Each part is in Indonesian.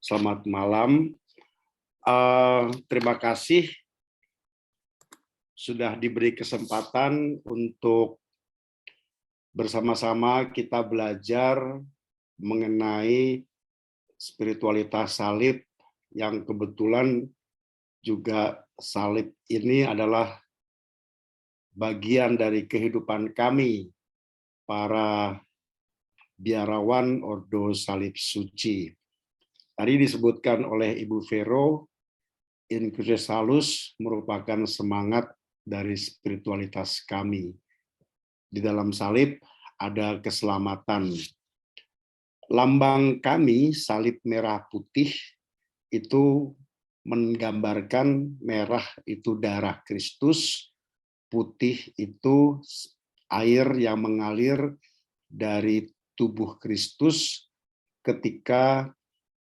Selamat malam. Terima kasih sudah diberi kesempatan untuk bersama-sama kita belajar mengenai spiritualitas salib yang kebetulan juga salib ini adalah bagian dari kehidupan kami, para biarawan Ordo Salib Suci. Tadi disebutkan oleh Ibu Vero, In Crucis Salus merupakan semangat dari spiritualitas kami. Di dalam salib ada keselamatan. Lambang kami, salib merah putih, itu menggambarkan merah itu darah Kristus, putih itu air yang mengalir dari tubuh Kristus ketika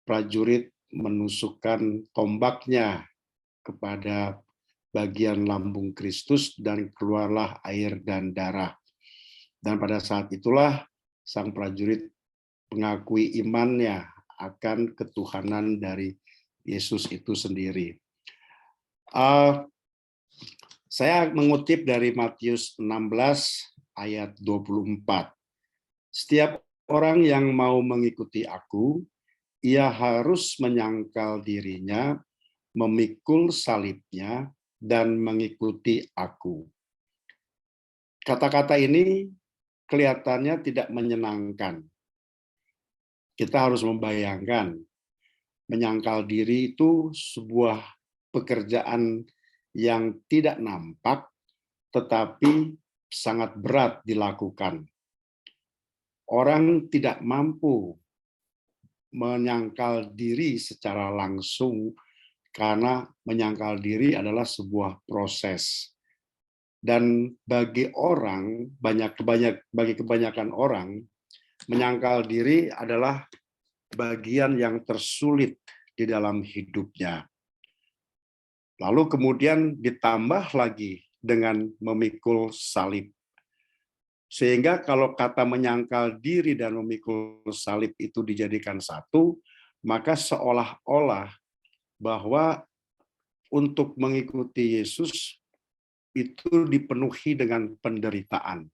prajurit menusukkan tombaknya kepada bagian lambung Kristus dan keluarlah air dan darah. Dan pada saat itulah sang prajurit mengakui imannya akan ketuhanan dari Yesus itu sendiri. Saya mengutip dari Matius 16 ayat 24. Setiap orang yang mau mengikuti aku, ia harus menyangkal dirinya, memikul salibnya, dan mengikuti aku. Kata-kata ini kelihatannya tidak menyenangkan. Kita harus membayangkan, menyangkal diri itu sebuah pekerjaan yang tidak nampak, tetapi sangat berat dilakukan. Orang tidak mampu menyangkal diri secara langsung karena menyangkal diri adalah sebuah proses. Dan bagi kebanyakan orang, menyangkal diri adalah bagian yang tersulit di dalam hidupnya. Lalu kemudian ditambah lagi dengan memikul salib. Sehingga kalau kata menyangkal diri dan memikul salib itu dijadikan satu, maka seolah-olah bahwa untuk mengikuti Yesus itu dipenuhi dengan penderitaan.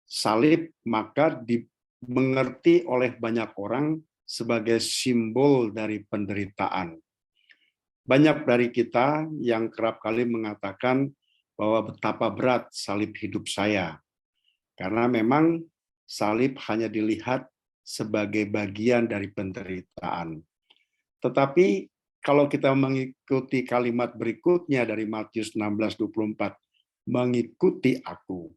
Salib maka dimengerti oleh banyak orang sebagai simbol dari penderitaan. Banyak dari kita yang kerap kali mengatakan bahwa betapa berat salib hidup saya. Karena memang salib hanya dilihat sebagai bagian dari penderitaan. Tetapi kalau kita mengikuti kalimat berikutnya dari Matius 16:24, mengikuti aku,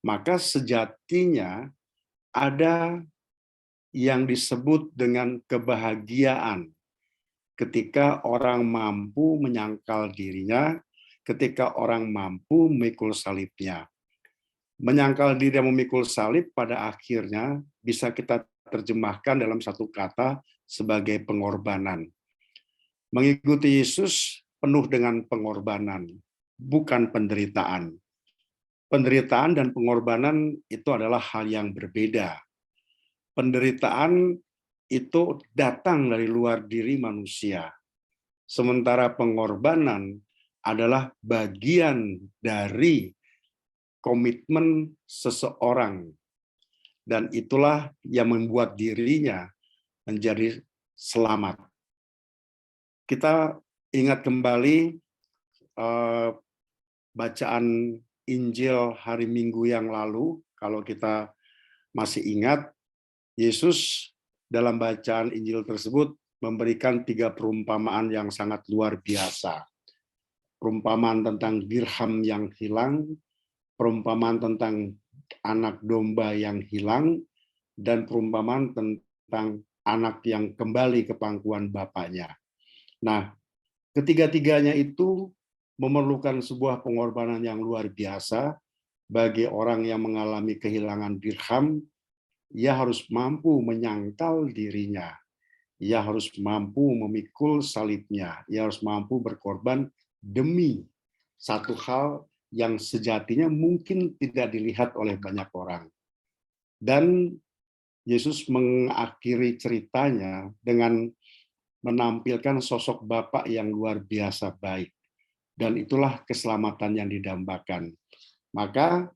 maka sejatinya ada yang disebut dengan kebahagiaan ketika orang mampu menyangkal dirinya, ketika orang mampu memikul salibnya. Menyangkal diri dan memikul salib pada akhirnya bisa kita terjemahkan dalam satu kata sebagai pengorbanan. Mengikuti Yesus penuh dengan pengorbanan, bukan penderitaan. Penderitaan dan pengorbanan itu adalah hal yang berbeda. Penderitaan itu datang dari luar diri manusia. Sementara pengorbanan adalah bagian dari komitmen seseorang. Dan itulah yang membuat dirinya menjadi selamat. Kita ingat kembali bacaan Injil hari Minggu yang lalu, kalau kita masih ingat, Yesus dalam bacaan Injil tersebut memberikan 3 perumpamaan yang sangat luar biasa. Perumpamaan tentang dirham yang hilang, perumpamaan tentang anak domba yang hilang, dan perumpamaan tentang anak yang kembali ke pangkuan bapaknya. Nah, ketiga-tiganya itu memerlukan sebuah pengorbanan yang luar biasa bagi orang yang mengalami kehilangan dirham. Ia harus mampu menyangkal dirinya. Ia harus mampu memikul salibnya. Ia harus mampu berkorban demi satu hal yang sejatinya mungkin tidak dilihat oleh banyak orang. Dan Yesus mengakhiri ceritanya dengan menampilkan sosok Bapa yang luar biasa baik. Dan itulah keselamatan yang didambakan. Maka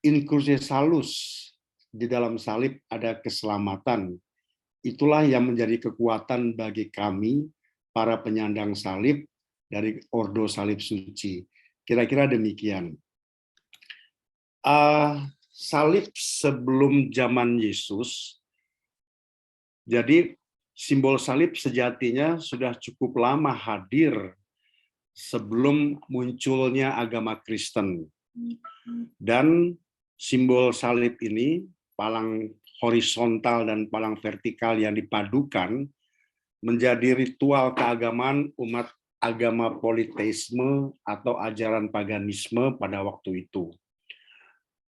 in crucis salus, di dalam salib ada keselamatan. Itulah yang menjadi kekuatan bagi kami, para penyandang salib dari Ordo Salib Suci. Kira-kira demikian. Salib sebelum zaman Yesus, jadi simbol salib sejatinya sudah cukup lama hadir sebelum munculnya agama Kristen. Dan simbol salib ini, palang horizontal dan palang vertikal yang dipadukan, menjadi ritual keagamaan umat agama politeisme atau ajaran paganisme pada waktu itu.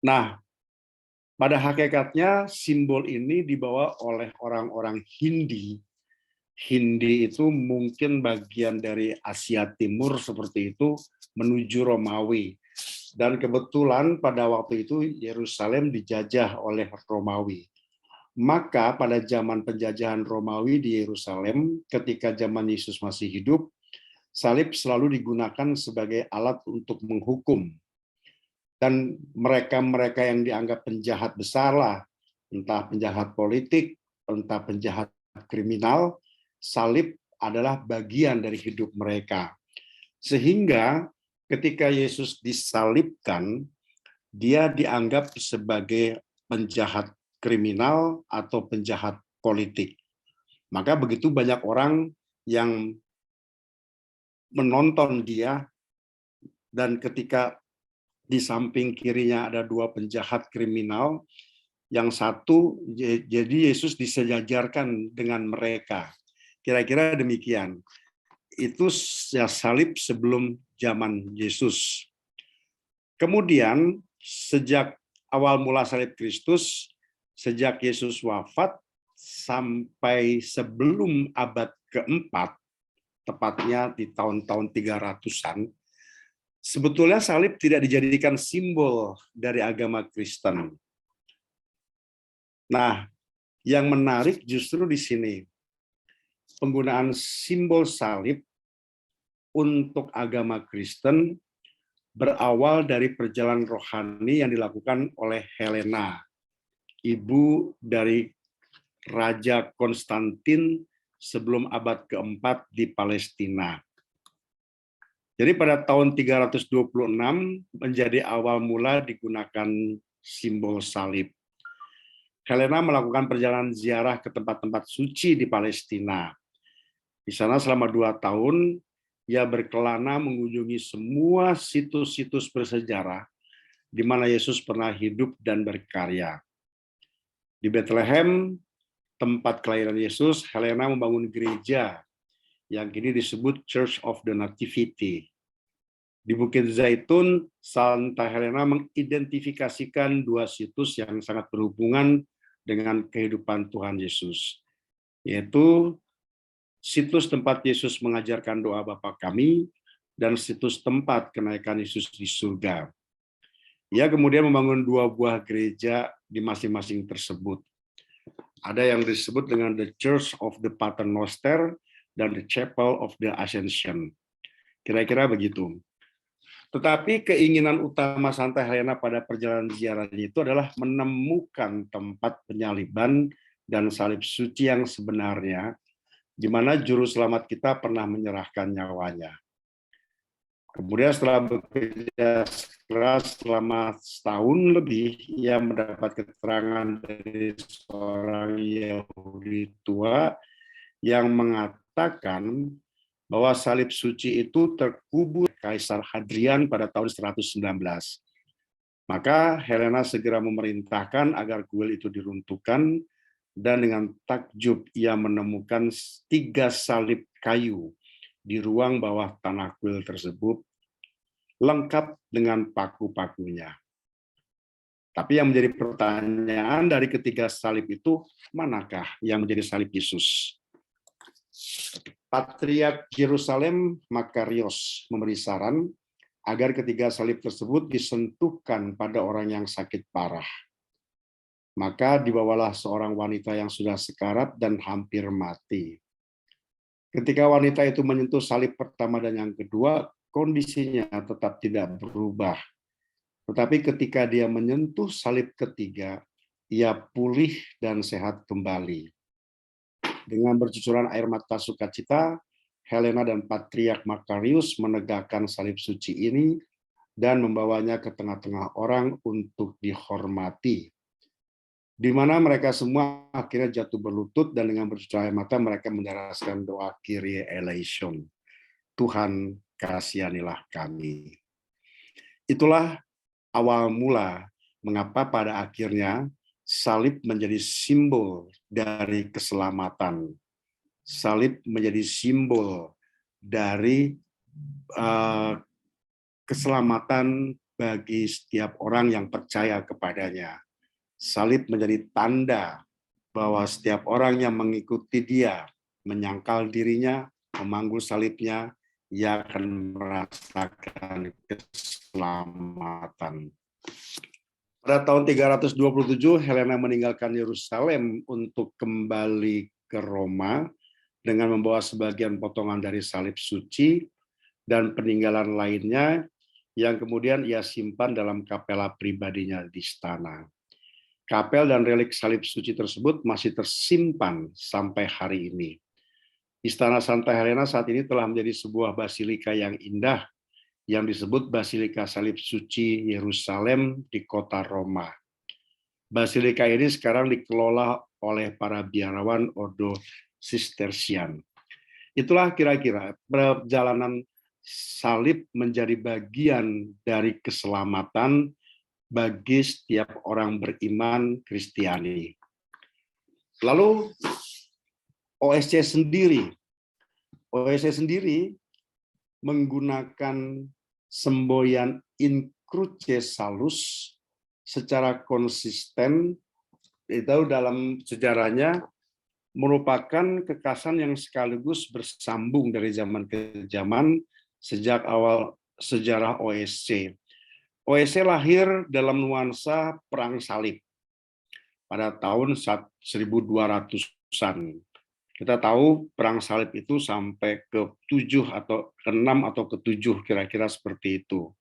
Nah, pada hakikatnya simbol ini dibawa oleh orang-orang Hindi. Hindi itu mungkin bagian dari Asia Timur seperti itu menuju Romawi. Dan kebetulan pada waktu itu Yerusalem dijajah oleh Romawi. Maka pada zaman penjajahan Romawi di Yerusalem, ketika zaman Yesus masih hidup, salib selalu digunakan sebagai alat untuk menghukum. Dan mereka-mereka yang dianggap penjahat besar lah, entah penjahat politik, entah penjahat kriminal, salib adalah bagian dari hidup mereka. Sehingga ketika Yesus disalibkan, dia dianggap sebagai penjahat kriminal atau penjahat politik. Maka begitu banyak orang yang menonton dia, dan ketika di samping kirinya ada dua penjahat kriminal, yang satu, jadi Yesus disejajarkan dengan mereka. Kira-kira demikian. Itu salib sebelum zaman Yesus. Kemudian, sejak awal mula salib Kristus, sejak Yesus wafat, sampai sebelum abad keempat, tepatnya di tahun-tahun 300-an, sebetulnya salib tidak dijadikan simbol dari agama Kristen. Nah, yang menarik justru di sini, penggunaan simbol salib untuk agama Kristen berawal dari perjalanan rohani yang dilakukan oleh Helena, ibu dari Raja Konstantin sebelum abad keempat di Palestina. Jadi pada tahun 326 menjadi awal mula digunakan simbol salib. Helena melakukan perjalanan ziarah ke tempat-tempat suci di Palestina. Di sana selama 2 tahun, ia berkelana mengunjungi semua situs-situs bersejarah di mana Yesus pernah hidup dan berkarya. Di Bethlehem, tempat kelahiran Yesus, Helena membangun gereja yang kini disebut Church of the Nativity. Di Bukit Zaitun, Santa Helena mengidentifikasikan 2 situs yang sangat berhubungan dengan kehidupan Tuhan Yesus, yaitu situs tempat Yesus mengajarkan doa Bapa Kami dan situs tempat kenaikan Yesus di surga. Ia kemudian membangun 2 buah gereja di masing-masing tersebut. Ada yang disebut dengan The Church of the Paternoster dan The Chapel of the Ascension. Kira-kira begitu. Tetapi keinginan utama Santa Helena pada perjalanan ziarahnya itu adalah menemukan tempat penyaliban dan salib suci yang sebenarnya, di mana juru selamat kita pernah menyerahkan nyawanya. Kemudian setelah bekerja keras selama setahun lebih, ia mendapat keterangan dari seorang Yahudi tua yang mengatakan bahwa salib suci itu terkubur Kaisar Hadrian pada tahun 119. Maka Helena segera memerintahkan agar kuil itu diruntuhkan, dan dengan takjub ia menemukan 3 salib kayu di ruang bawah tanah kuil tersebut, lengkap dengan paku-pakunya. Tapi yang menjadi pertanyaan dari ketiga salib itu, manakah yang menjadi salib Yesus? Patriark Yerusalem Makarios memberi saran agar ketiga salib tersebut disentuhkan pada orang yang sakit parah. Maka dibawalah seorang wanita yang sudah sekarat dan hampir mati. Ketika wanita itu menyentuh salib pertama dan yang kedua, kondisinya tetap tidak berubah. Tetapi ketika dia menyentuh salib ketiga, ia pulih dan sehat kembali. Dengan bercucuran air mata sukacita, Helena dan Patriark Makarius menegakkan salib suci ini dan membawanya ke tengah-tengah orang untuk dihormati. Di mana mereka semua akhirnya jatuh berlutut dan dengan bercucuran air mata mereka mendaraskan doa Kyrie eleison. Tuhan kasihanilah kami. Itulah awal mula mengapa pada akhirnya salib menjadi simbol dari keselamatan. Salib menjadi simbol dari keselamatan bagi setiap orang yang percaya kepadanya. Salib menjadi tanda bahwa setiap orang yang mengikuti dia, menyangkal dirinya, memanggul salibnya, ia akan merasakan keselamatan. Pada tahun 327, Helena meninggalkan Yerusalem untuk kembali ke Roma dengan membawa sebagian potongan dari salib suci dan peninggalan lainnya yang kemudian ia simpan dalam kapela pribadinya di istana. Kapel dan relik salib suci tersebut masih tersimpan sampai hari ini. Istana Santa Helena saat ini telah menjadi sebuah basilika yang indah yang disebut Basilika Salib Suci Yerusalem di kota Roma. Basilika ini sekarang dikelola oleh para biarawan Ordo Sistersian. Itulah kira-kira perjalanan salib menjadi bagian dari keselamatan bagi setiap orang beriman Kristiani. Lalu OSC sendiri menggunakan semboyan In Cruce Salus secara konsisten, itu dalam sejarahnya merupakan kekasan yang sekaligus bersambung dari zaman ke zaman sejak awal sejarah OSC. OSC lahir dalam nuansa perang salib pada tahun 1200-an. Kita tahu perang salib itu sampai ke-7 atau ke-6 atau ke-7 kira-kira seperti itu.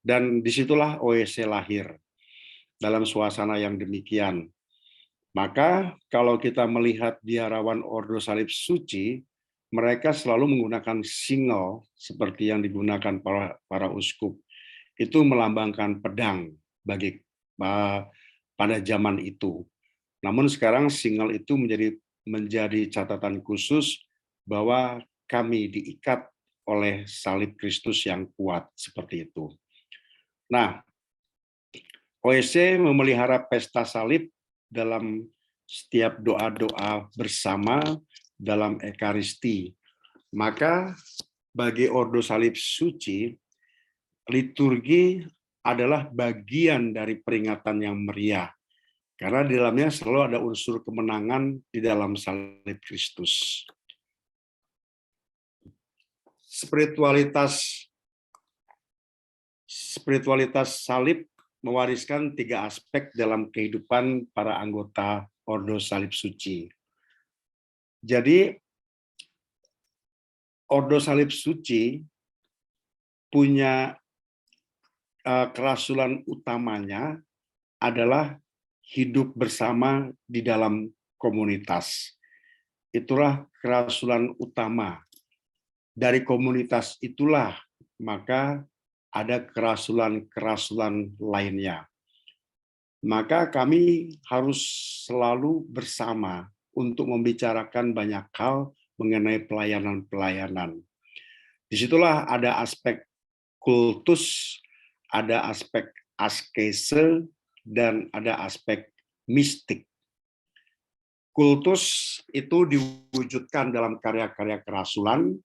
Dan disitulah OSC lahir dalam suasana yang demikian. Maka kalau kita melihat biarawan Ordo Salib Suci, mereka selalu menggunakan singal seperti yang digunakan para uskup. Itu melambangkan pedang pada zaman itu. Namun sekarang singal itu menjadi catatan khusus bahwa kami diikat oleh salib Kristus yang kuat seperti itu. Nah, OSC memelihara pesta salib dalam setiap doa-doa bersama dalam Ekaristi. Maka bagi Ordo Salib Suci, liturgi adalah bagian dari peringatan yang meriah. Karena di dalamnya selalu ada unsur kemenangan di dalam salib Kristus. Spiritualitas salib mewariskan 3 aspek dalam kehidupan para anggota Ordo Salib Suci. Jadi, Ordo Salib Suci punya kerasulan utamanya adalah hidup bersama di dalam komunitas. Itulah kerasulan utama. Dari komunitas itulah maka ada kerasulan-kerasulan lainnya. Maka kami harus selalu bersama untuk membicarakan banyak hal mengenai pelayanan-pelayanan. Disitulah ada aspek kultus, ada aspek askese, dan ada aspek mistik. Kultus itu diwujudkan dalam karya-karya kerasulan,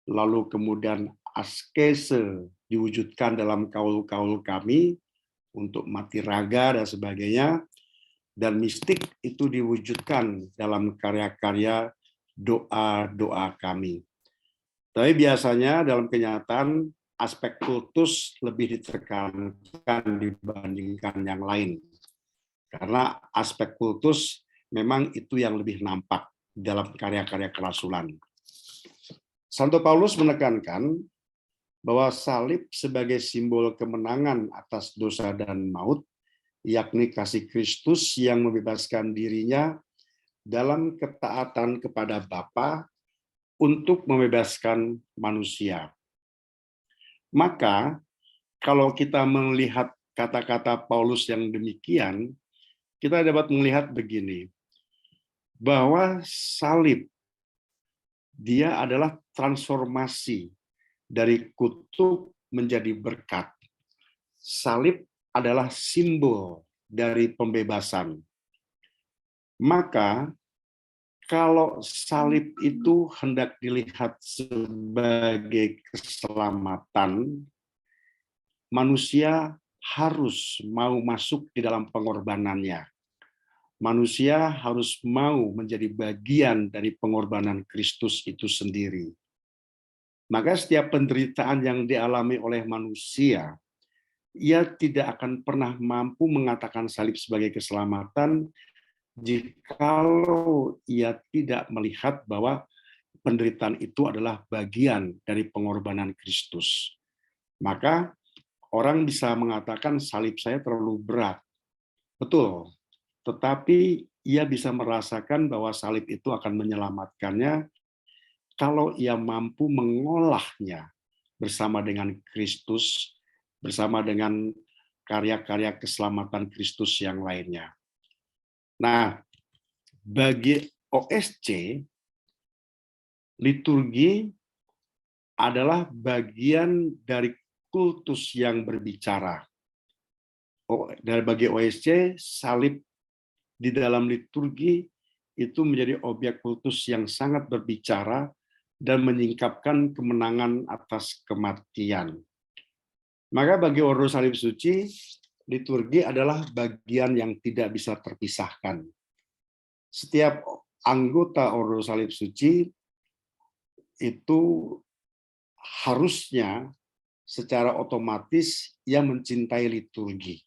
lalu kemudian askese diwujudkan dalam kaul-kaul kami untuk mati raga dan sebagainya, dan mistik itu diwujudkan dalam karya-karya doa-doa kami. Tapi biasanya dalam kenyataan aspek kultus lebih ditekankan dibandingkan yang lain. Karena aspek kultus memang itu yang lebih nampak dalam karya-karya kerasulan. Santo Paulus menekankan bahwa salib sebagai simbol kemenangan atas dosa dan maut, yakni kasih Kristus yang membebaskan dirinya dalam ketaatan kepada Bapa untuk membebaskan manusia. Maka kalau kita melihat kata-kata Paulus yang demikian, kita dapat melihat begini, bahwa salib dia adalah transformasi dari kutuk menjadi berkat. Salib adalah simbol dari pembebasan. Maka kalau salib itu hendak dilihat sebagai keselamatan, manusia harus mau masuk di dalam pengorbanannya. Manusia harus mau menjadi bagian dari pengorbanan Kristus itu sendiri. Maka setiap penderitaan yang dialami oleh manusia, ia tidak akan pernah mampu mengatakan salib sebagai keselamatan jikalau ia tidak melihat bahwa penderitaan itu adalah bagian dari pengorbanan Kristus. Maka orang bisa mengatakan salib saya terlalu berat. Betul. Tetapi ia bisa merasakan bahwa salib itu akan menyelamatkannya kalau ia mampu mengolahnya bersama dengan Kristus, bersama dengan karya-karya keselamatan Kristus yang lainnya. Nah, bagi OSC, liturgi adalah bagian dari kultus yang berbicara. Bagi OSC, salib di dalam liturgi itu menjadi objek kultus yang sangat berbicara dan menyingkapkan kemenangan atas kematian. Maka bagi Ordo Salib Suci, liturgi adalah bagian yang tidak bisa terpisahkan. Setiap anggota Ordo Salib Suci itu harusnya secara otomatis ia mencintai liturgi.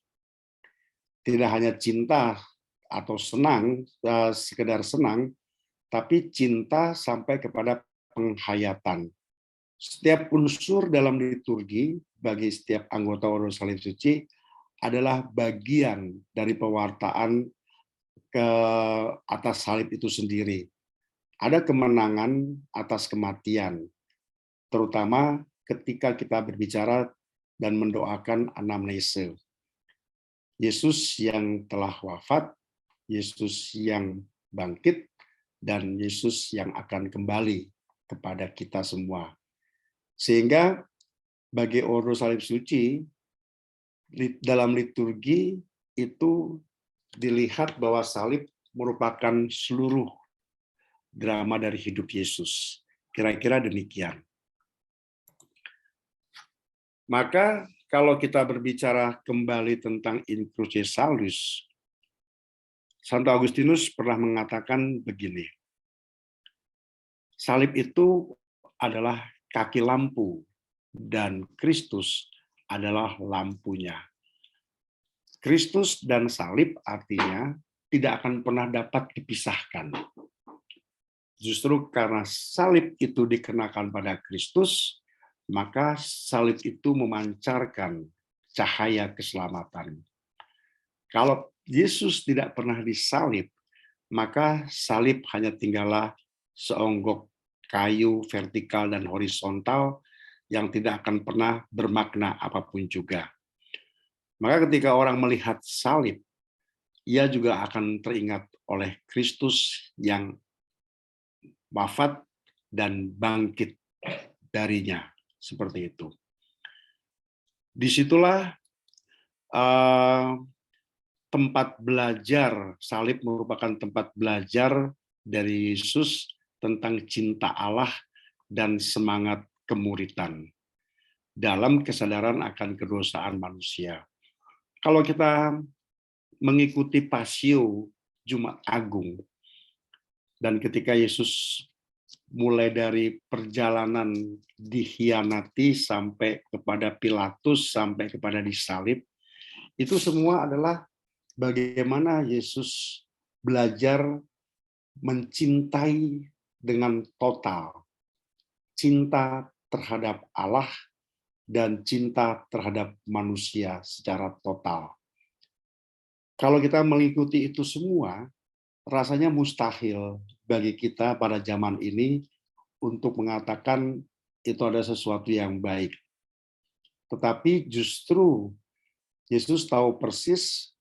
Tidak hanya cinta atau senang, sekedar senang, tapi cinta sampai kepada penghayatan. Setiap unsur dalam liturgi bagi setiap anggota Ordo Salib Suci adalah bagian dari pewartaan ke atas salib itu sendiri. Ada kemenangan atas kematian, terutama ketika kita berbicara dan mendoakan anamnese. Yesus yang telah wafat, Yesus yang bangkit, dan Yesus yang akan kembali kepada kita semua. Sehingga bagi Ordo Salib Suci, dalam liturgi itu dilihat bahwa salib merupakan seluruh drama dari hidup Yesus. Kira-kira demikian. Maka kalau kita berbicara kembali tentang In Cruce Salus, Santo Agustinus pernah mengatakan begini, salib itu adalah kaki lampu dan Kristus adalah lampunya. Kristus dan salib artinya tidak akan pernah dapat dipisahkan. Justru karena salib itu dikenakan pada Kristus, maka salib itu memancarkan cahaya keselamatan. Kalau Yesus tidak pernah disalib, maka salib hanya tinggallah seonggok kayu vertikal dan horizontal yang tidak akan pernah bermakna apapun juga. Maka ketika orang melihat salib, ia juga akan teringat oleh Kristus yang wafat dan bangkit darinya. Seperti itu. Disitulah tempat belajar, salib merupakan tempat belajar dari Yesus tentang cinta Allah dan semangat kemuritan dalam kesadaran akan kedosaan manusia. Kalau kita mengikuti Pasio Jumat Agung, dan ketika Yesus mulai dari perjalanan dikhianati sampai kepada Pilatus, sampai kepada disalib, itu semua adalah bagaimana Yesus belajar mencintai dengan total, cinta terhadap Allah dan cinta terhadap manusia secara total. Kalau kita mengikuti itu semua, rasanya mustahil bagi kita pada zaman ini untuk mengatakan itu ada sesuatu yang baik. Tetapi justru Yesus tahu persis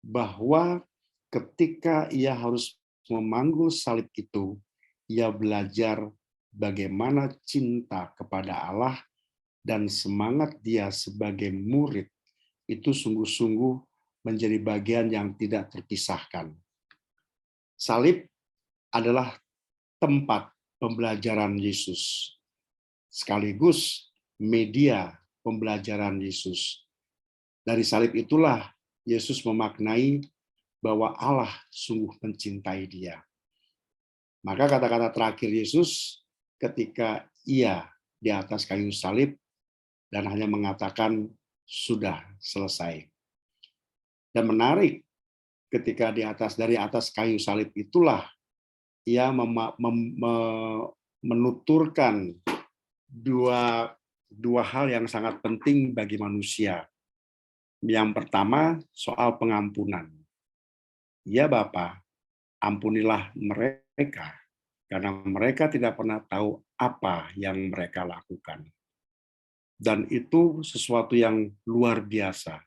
bahwa ketika ia harus memanggul salib itu, ia belajar bagaimana cinta kepada Allah dan semangat dia sebagai murid itu sungguh-sungguh menjadi bagian yang tidak terpisahkan. Salib adalah tempat pembelajaran Yesus, sekaligus media pembelajaran Yesus. Dari salib itulah Yesus memaknai bahwa Allah sungguh mencintai dia. Maka kata-kata terakhir Yesus ketika ia di atas kayu salib dan hanya mengatakan sudah selesai. Dan menarik, ketika dari atas kayu salib itulah ia menuturkan dua hal yang sangat penting bagi manusia. Yang pertama, soal pengampunan. Ya Bapa, ampunilah mereka, karena mereka tidak pernah tahu apa yang mereka lakukan. Dan itu sesuatu yang luar biasa.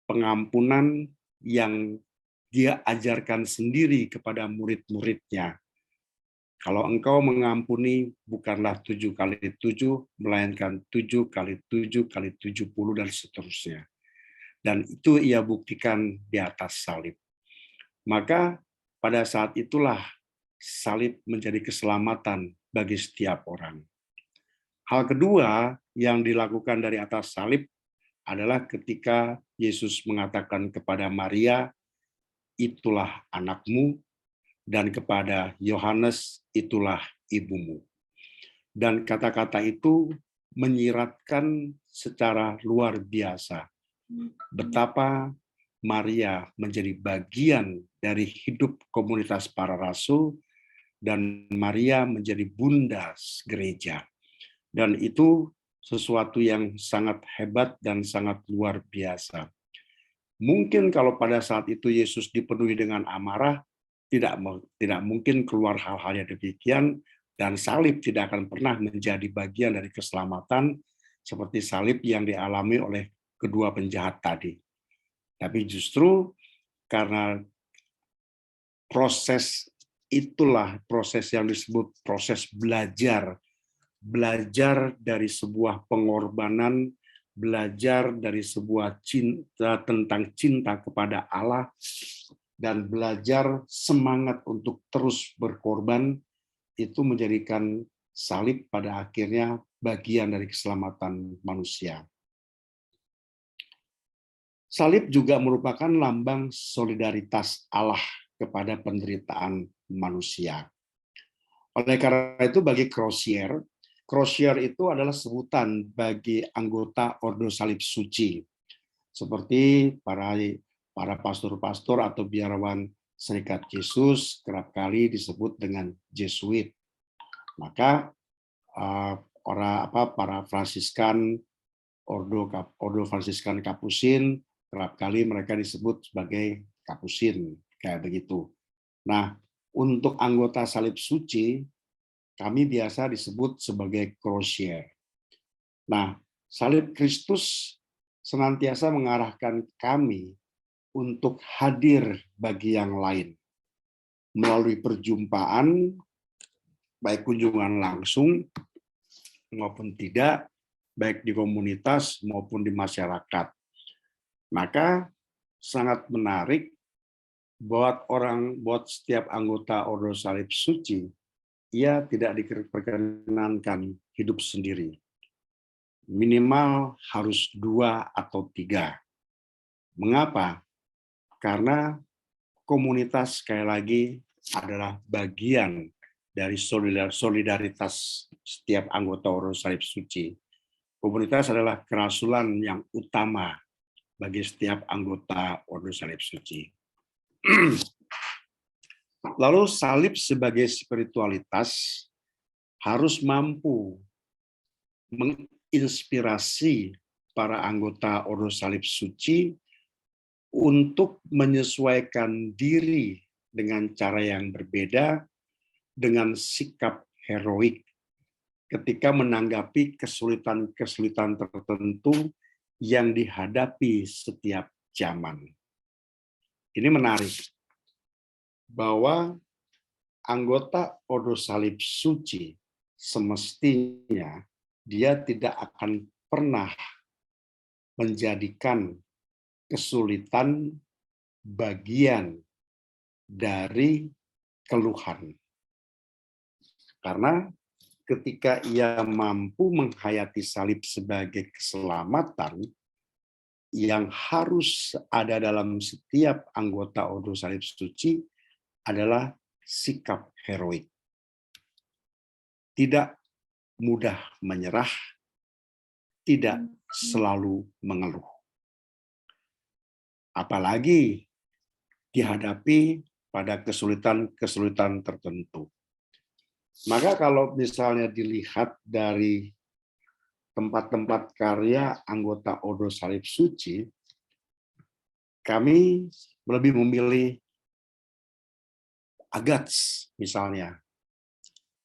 Pengampunan yang dia ajarkan sendiri kepada murid-muridnya. Kalau engkau mengampuni bukanlah 7 kali 7, melainkan 7 kali 7 kali 70 dan seterusnya. Dan itu ia buktikan di atas salib. Maka pada saat itulah salib menjadi keselamatan bagi setiap orang. Hal kedua yang dilakukan dari atas salib adalah ketika Yesus mengatakan kepada Maria, itulah anakmu, dan kepada Yohanes, itulah ibumu. Dan kata-kata itu menyiratkan secara luar biasa betapa Maria menjadi bagian dari hidup komunitas para rasul, dan Maria menjadi bunda gereja. Dan itu sesuatu yang sangat hebat dan sangat luar biasa. Mungkin kalau pada saat itu Yesus dipenuhi dengan amarah, tidak mungkin keluar hal-hal yang demikian, dan salib tidak akan pernah menjadi bagian dari keselamatan seperti salib yang dialami oleh kedua penjahat tadi. Tapi justru karena proses itulah proses yang disebut proses belajar dari sebuah pengorbanan, belajar dari sebuah cinta tentang cinta kepada Allah, dan belajar semangat untuk terus berkorban, itu menjadikan salib pada akhirnya bagian dari keselamatan manusia. Salib juga merupakan lambang solidaritas Allah kepada penderitaan manusia. Oleh karena itu bagi Crosier itu adalah sebutan bagi anggota Ordo Salib Suci, seperti para pastor-pastor atau biarawan Serikat Yesus kerap kali disebut dengan Jesuit. Maka para Fransiskan, Ordo Fransiskan Kapusin, kerap kali mereka disebut sebagai Kapusin, kayak begitu. Nah, untuk anggota Salib Suci, kami biasa disebut sebagai Crosier. Nah, salib Kristus senantiasa mengarahkan kami untuk hadir bagi yang lain. Melalui perjumpaan, baik kunjungan langsung maupun tidak, baik di komunitas maupun di masyarakat. Maka sangat menarik buat setiap anggota Ordo Salib Suci, ia tidak diperkenankan hidup sendiri. Minimal harus 2 atau 3. Mengapa? Karena komunitas sekali lagi adalah bagian dari solidaritas setiap anggota Ordo Salib Suci. Komunitas adalah kerasulan yang utama bagi setiap anggota Ordo Salib Suci. Lalu salib sebagai spiritualitas harus mampu menginspirasi para anggota Ordo Salib Suci untuk menyesuaikan diri dengan cara yang berbeda, dengan sikap heroik ketika menanggapi kesulitan-kesulitan tertentu yang dihadapi setiap zaman. Ini menarik, bahwa anggota Ordo Salib Suci semestinya dia tidak akan pernah menjadikan kesulitan bagian dari keluhan. Karena ketika ia mampu menghayati salib sebagai keselamatan yang harus ada dalam setiap anggota Ordo Salib Suci adalah sikap heroik. Tidak mudah menyerah, tidak selalu mengeluh. Apalagi dihadapi pada kesulitan-kesulitan tertentu. Maka kalau misalnya dilihat dari tempat-tempat karya anggota Ordo Salib Suci, kami lebih memilih Agats misalnya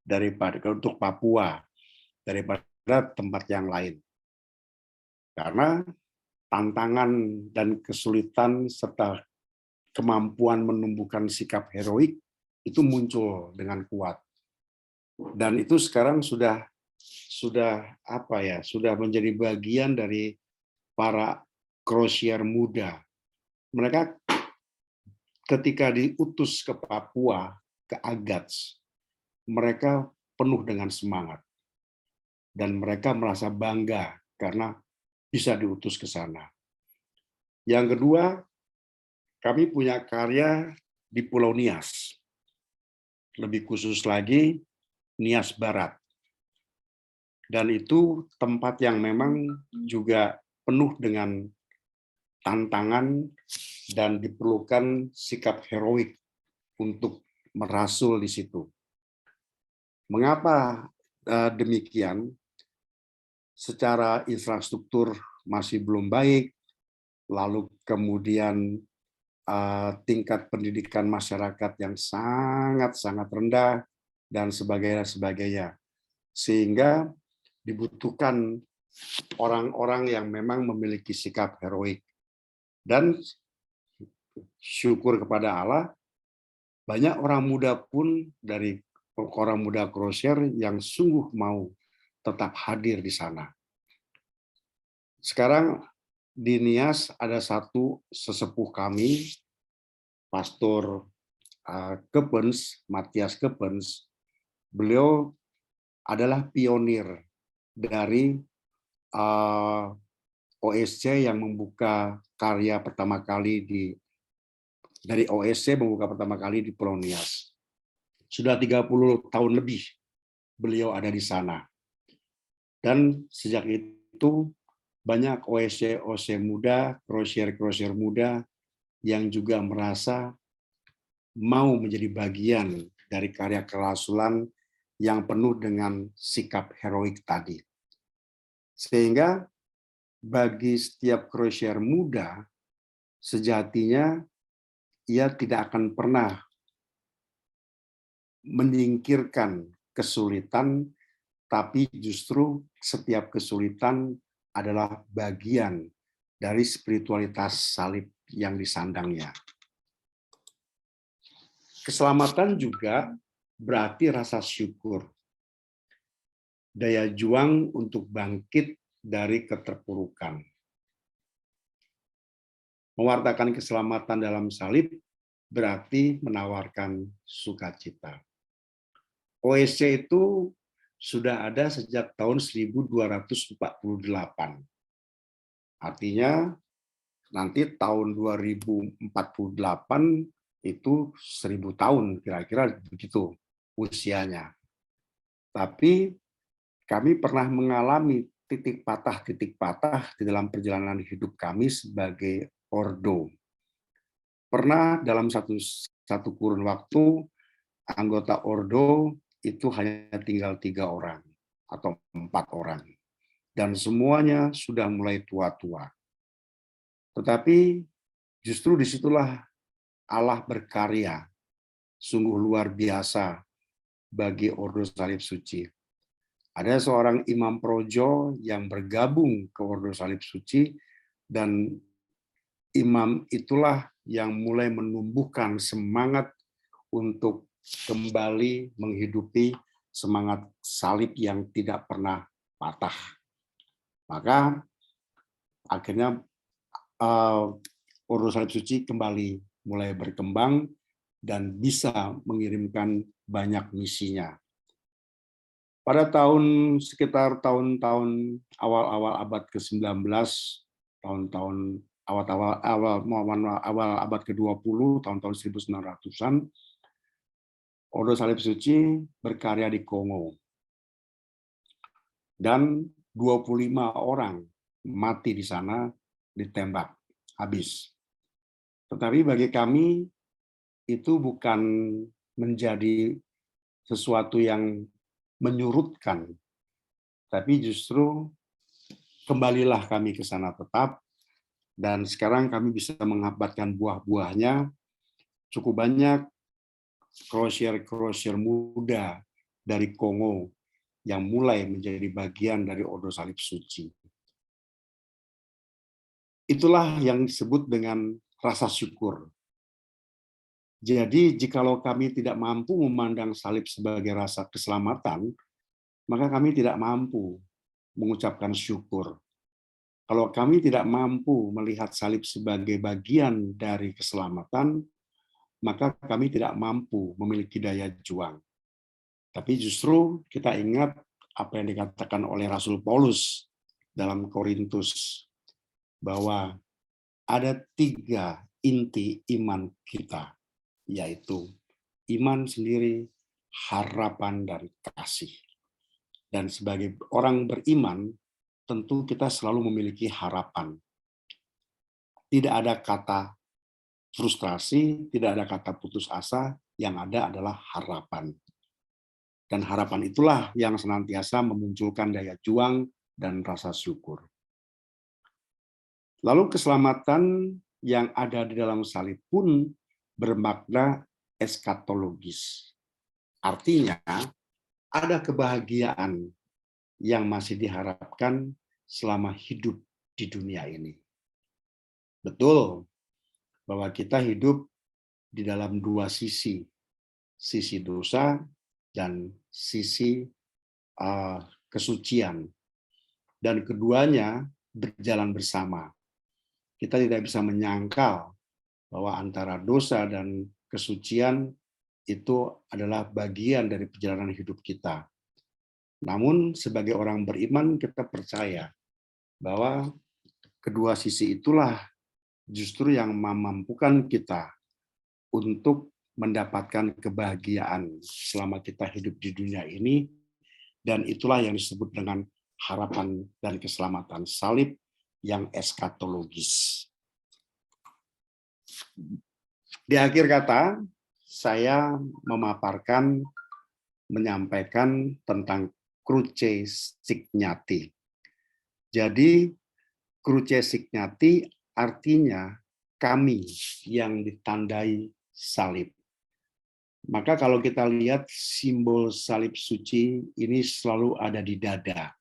daripada untuk Papua daripada tempat yang lain. Karena tantangan dan kesulitan serta kemampuan menumbuhkan sikap heroik itu muncul dengan kuat. Dan itu sekarang sudah menjadi bagian dari para Crozier muda. Mereka ketika diutus ke Papua, ke Agats, mereka penuh dengan semangat. Dan mereka merasa bangga karena bisa diutus ke sana. Yang kedua, kami punya karya di Pulau Nias. Lebih khusus lagi, Nias Barat. Dan itu tempat yang memang juga penuh dengan tantangan dan diperlukan sikap heroik untuk merasul di situ. Mengapa demikian? Secara infrastruktur masih belum baik, lalu kemudian tingkat pendidikan masyarakat yang sangat-sangat rendah, dan sebagainya. Sehingga dibutuhkan orang-orang yang memang memiliki sikap heroik. Dan syukur kepada Allah, banyak orang muda pun dari orang muda Crozier yang sungguh mau tetap hadir di sana. Sekarang di Nias ada satu sesepuh kami, Pastor Kepens, Matias Kepens. Beliau adalah pionir dari OSC yang membuka karya pertama kali dari OSC membuka pertama kali di Pulau Nias. Sudah 30 tahun lebih beliau ada di sana. Dan sejak itu banyak OSC muda, Crozier muda yang juga merasa mau menjadi bagian dari karya kerasulan yang penuh dengan sikap heroik tadi. Sehingga bagi setiap Crozier muda, sejatinya ia tidak akan pernah menyingkirkan kesulitan, tapi justru setiap kesulitan adalah bagian dari spiritualitas salib yang disandangnya. Keselamatan juga berarti rasa syukur, daya juang untuk bangkit dari keterpurukan. Mewartakan keselamatan dalam salib berarti menawarkan sukacita. OSC itu sudah ada sejak tahun 1248. Artinya nanti tahun 2048 itu 1000 tahun kira-kira begitu usianya. Tapi kami pernah mengalami titik patah di dalam perjalanan hidup kami sebagai ordo. Pernah dalam satu kurun waktu, anggota ordo itu hanya tinggal 3 orang atau 4 orang. Dan semuanya sudah mulai tua-tua. Tetapi justru disitulah Allah berkarya, sungguh luar biasa bagi Ordo Salib Suci. Ada seorang imam projo yang bergabung ke Ordo Salib Suci, dan imam itulah yang mulai menumbuhkan semangat untuk kembali menghidupi semangat salib yang tidak pernah patah. Maka akhirnya Ordo Salib Suci kembali mulai berkembang dan bisa mengirimkan banyak misinya. Pada sekitar tahun-tahun awal-awal abad ke-19, tahun-tahun awal abad ke-20, tahun-tahun 1900-an, Ordo Salib Suci berkarya di Kongo. Dan 25 orang mati di sana ditembak habis. Tetapi bagi kami itu bukan menjadi sesuatu yang menyurutkan, tapi justru kembalilah kami ke sana tetap, dan sekarang kami bisa mengabatkan buah-buahnya. Cukup banyak krosier muda dari Kongo yang mulai menjadi bagian dari Ordo Salib Suci. Itulah yang disebut dengan rasa syukur. Jadi jikalau kami tidak mampu memandang salib sebagai rasa keselamatan, maka kami tidak mampu mengucapkan syukur. Kalau kami tidak mampu melihat salib sebagai bagian dari keselamatan, maka kami tidak mampu memiliki daya juang. Tapi justru kita ingat apa yang dikatakan oleh Rasul Paulus dalam Korintus, bahwa ada 3 inti iman kita, yaitu iman sendiri, harapan, dan kasih. Dan sebagai orang beriman, tentu kita selalu memiliki harapan. Tidak ada kata frustrasi, tidak ada kata putus asa, yang ada adalah harapan. Dan harapan itulah yang senantiasa memunculkan daya juang dan rasa syukur. Lalu keselamatan yang ada di dalam salib pun bermakna eskatologis. Artinya, ada kebahagiaan yang masih diharapkan selama hidup di dunia ini. Betul bahwa kita hidup di dalam 2 sisi dosa dan sisi kesucian. Dan keduanya berjalan bersama. Kita tidak bisa menyangkal bahwa antara dosa dan kesucian itu adalah bagian dari perjalanan hidup kita. Namun sebagai orang beriman kita percaya bahwa kedua sisi itulah justru yang memampukan kita untuk mendapatkan kebahagiaan selama kita hidup di dunia ini, dan itulah yang disebut dengan harapan dan keselamatan salib yang eskatologis. Di akhir kata, saya menyampaikan tentang Cruce Signati. Jadi, Cruce Signati artinya kami yang ditandai salib. Maka kalau kita lihat simbol salib suci ini selalu ada di dada.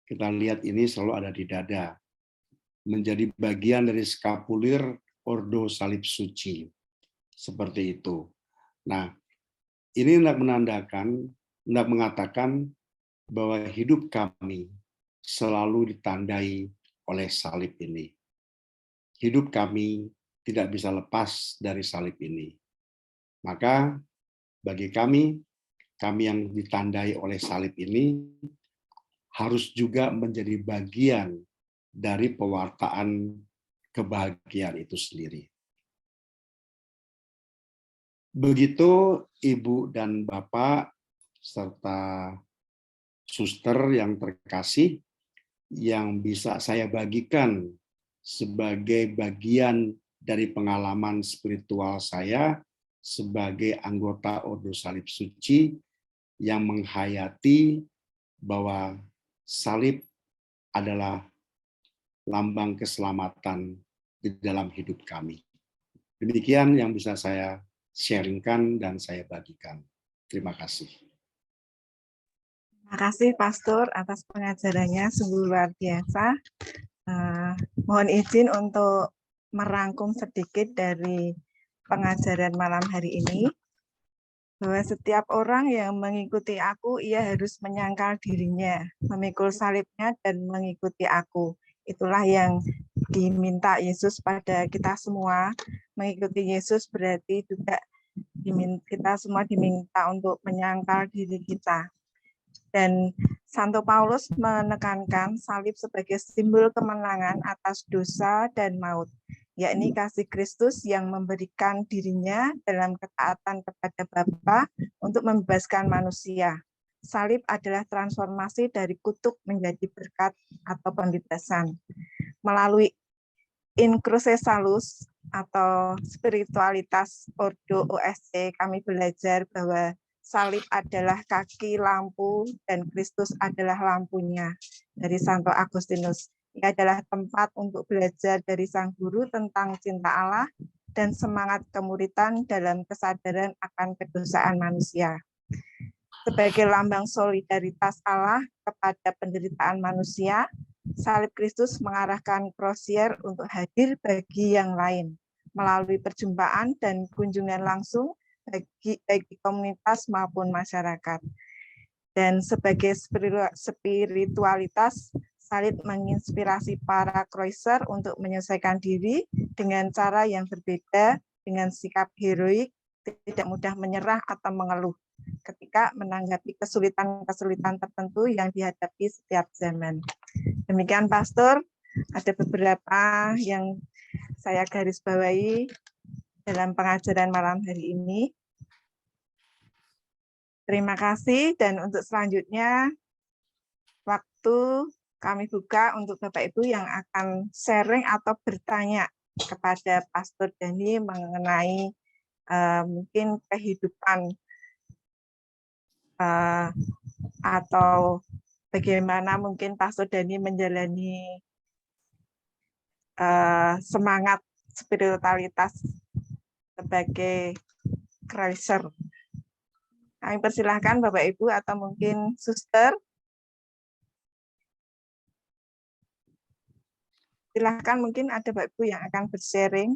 Kita lihat ini selalu ada di dada. Menjadi bagian dari skapulir Ordo Salib Suci. Seperti itu. Nah, ini hendak mengatakan bahwa hidup kami selalu ditandai oleh salib ini. Hidup kami tidak bisa lepas dari salib ini. Maka bagi kami yang ditandai oleh salib ini harus juga menjadi bagian dari pewartaan kebahagiaan itu sendiri. Begitu Ibu dan Bapak serta suster yang terkasih, yang bisa saya bagikan sebagai bagian dari pengalaman spiritual saya sebagai anggota Ordo Salib Suci yang menghayati bahwa salib adalah lambang keselamatan di dalam hidup kami. Demikian yang bisa saya sharingkan dan saya bagikan. Terima kasih. Terima kasih Pastor atas pengajarannya, sungguh luar biasa. Mohon izin untuk merangkum sedikit dari pengajaran malam hari ini, bahwa setiap orang yang mengikuti aku, ia harus menyangkal dirinya, memikul salibnya, dan mengikuti aku. Itulah yang diminta Yesus pada kita semua. Mengikuti Yesus berarti juga kita semua diminta untuk menyangkal diri kita. Dan Santo Paulus menekankan salib sebagai simbol kemenangan atas dosa dan maut, yakni kasih Kristus yang memberikan dirinya dalam ketaatan kepada Bapa untuk membebaskan manusia. Salib adalah transformasi dari kutuk menjadi berkat atau pembebasan. Melalui In Cruce Salus atau spiritualitas Ordo OSC, kami belajar bahwa salib adalah kaki lampu dan Kristus adalah lampunya, dari Santo Agustinus. Ia adalah tempat untuk belajar dari Sang Guru tentang cinta Allah dan semangat kemuritan dalam kesadaran akan kedosaan manusia. Sebagai lambang solidaritas Allah kepada penderitaan manusia, salib Kristus mengarahkan Crozier untuk hadir bagi yang lain melalui perjumpaan dan kunjungan langsung bagi komunitas maupun masyarakat. Dan sebagai spiritualitas, salib menginspirasi para Crozier untuk menyelesaikan diri dengan cara yang berbeda, dengan sikap heroik, tidak mudah menyerah atau mengeluh ketika menanggapi kesulitan-kesulitan tertentu yang dihadapi setiap zaman. Demikian Pastor, ada beberapa yang saya garis bawahi dalam pengajaran malam hari ini. Terima kasih, dan untuk selanjutnya waktu kami buka untuk Bapak Ibu yang akan sharing atau bertanya kepada Pastor Dhani mengenai mungkin kehidupan atau bagaimana mungkin Pastor Dhani menjalani semangat spiritualitas sebagai Crozier. Kami persilahkan Bapak Ibu atau mungkin suster. Silahkan, mungkin ada Bapak Ibu yang akan bersharing.